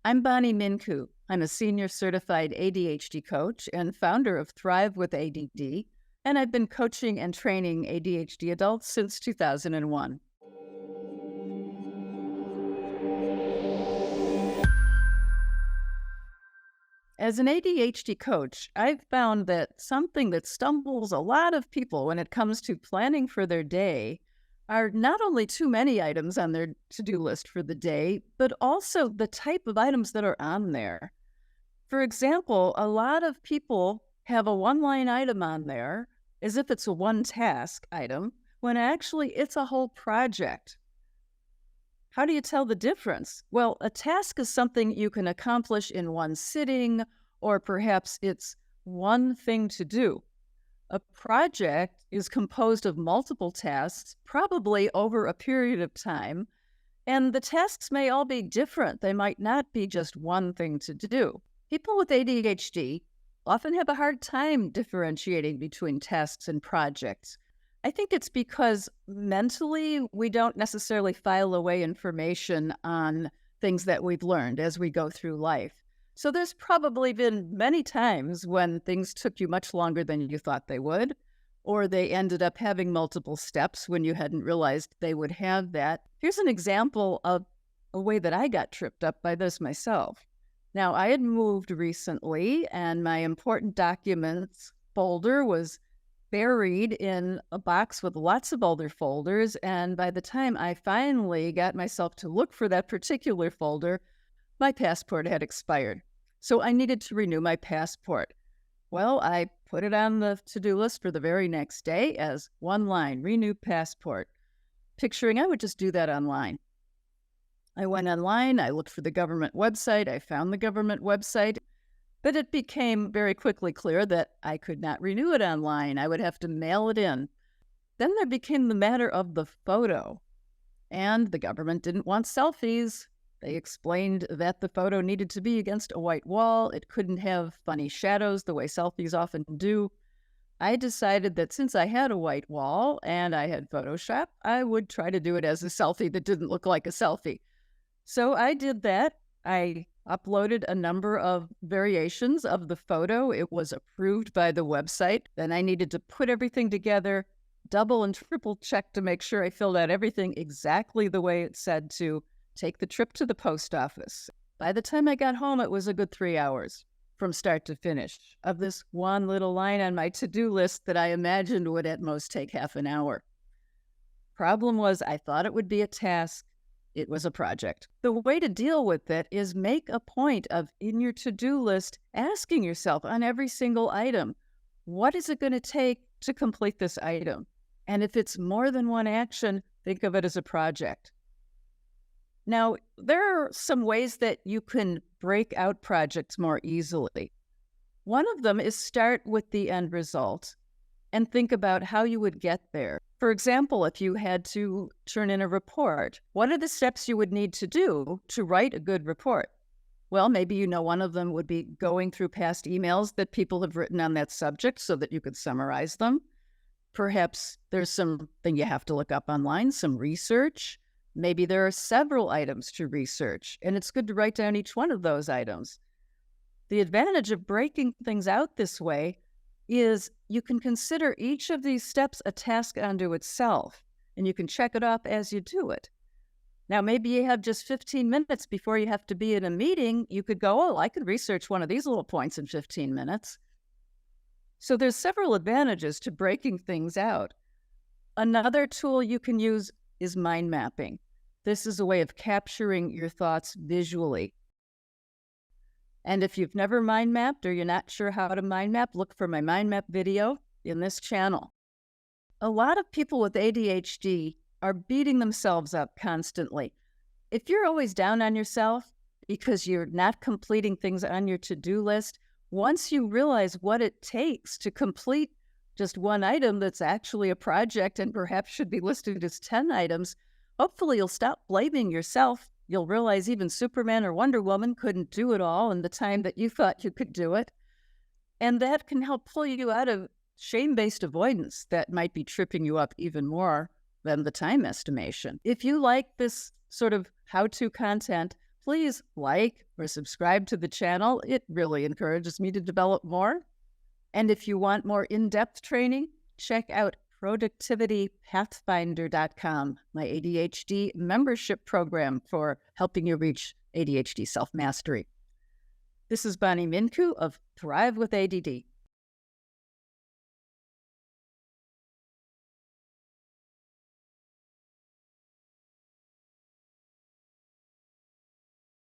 I'm Bonnie Mincu. I'm a senior certified ADHD coach and founder of Thrive with ADD, and I've been coaching and training ADHD adults since 2001. As an ADHD coach, I've found that something that stumbles a lot of people when it comes to planning for their day are not only too many items on their to-do list for the day, but also the type of items that are on there. For example, a lot of people have a one-line item on there as if it's a one-task item, when actually it's a whole project. How do you tell the difference? Well, a task is something you can accomplish in one sitting, or perhaps it's one thing to do. A project is composed of multiple tasks, probably over a period of time, and the tasks may all be different. They might not be just one thing to do. People with ADHD often have a hard time differentiating between tasks and projects. I think it's because mentally we don't necessarily file away information on things that we've learned as we go through life. So there's probably been many times when things took you much longer than you thought they would, or they ended up having multiple steps when you hadn't realized they would have that. Here's an example of a way that I got tripped up by this myself. Now, I had moved recently, and my important documents folder was buried in a box with lots of older folders, and by the time I finally got myself to look for that particular folder, my passport had expired. So I needed to renew my passport. Well, I put it on the to-do list for the very next day as one line, renew passport, picturing I would just do that online. I went online, I looked for the government website, I found the government website, but it became very quickly clear that I could not renew it online. I would have to mail it in. Then there became the matter of the photo, and the government didn't want selfies. They explained that the photo needed to be against a white wall. It couldn't have funny shadows the way selfies often do. I decided that since I had a white wall and I had Photoshop, I would try to do it as a selfie that didn't look like a selfie. So I did that. I uploaded a number of variations of the photo. It was approved by the website. Then I needed to put everything together, double and triple check to make sure I filled out everything exactly the way it said to, take the trip to the post office. By the time I got home, it was a good 3 hours from start to finish of this one little line on my to-do list that I imagined would at most take half an hour. Problem was, I thought it would be a task. It was a project. The way to deal with it is make a point of, in your to-do list, asking yourself on every single item, what is it going to take to complete this item? And if it's more than one action, think of it as a project. Now, there are some ways that you can break out projects more easily. One of them is start with the end result and think about how you would get there. For example, if you had to turn in a report, what are the steps you would need to do to write a good report? Well, maybe you know one of them would be going through past emails that people have written on that subject so that you could summarize them. Perhaps there's something you have to look up online, some research. Maybe there are several items to research, and it's good to write down each one of those items. The advantage of breaking things out this way is you can consider each of these steps a task unto itself, and you can check it off as you do it. Now, maybe you have just 15 minutes before you have to be in a meeting. You could go, oh, I could research one of these little points in 15 minutes. So there's several advantages to breaking things out. Another tool you can use is mind mapping. This is a way of capturing your thoughts visually. And if you've never mind mapped or you're not sure how to mind map, look for my mind map video in this channel. A lot of people with ADHD are beating themselves up constantly. If you're always down on yourself because you're not completing things on your to-do list, once you realize what it takes to complete just one item that's actually a project and perhaps should be listed as 10 items, hopefully you'll stop blaming yourself. You'll realize even Superman or Wonder Woman couldn't do it all in the time that you thought you could do it. And that can help pull you out of shame-based avoidance that might be tripping you up even more than the time estimation. If you like this sort of how-to content, Please like or subscribe to the channel. It really encourages me to develop more. And if you want more in-depth training, check out productivitypathfinder.com, my ADHD membership program for helping you reach ADHD self-mastery. This is Bonnie Mincu of Thrive with ADD.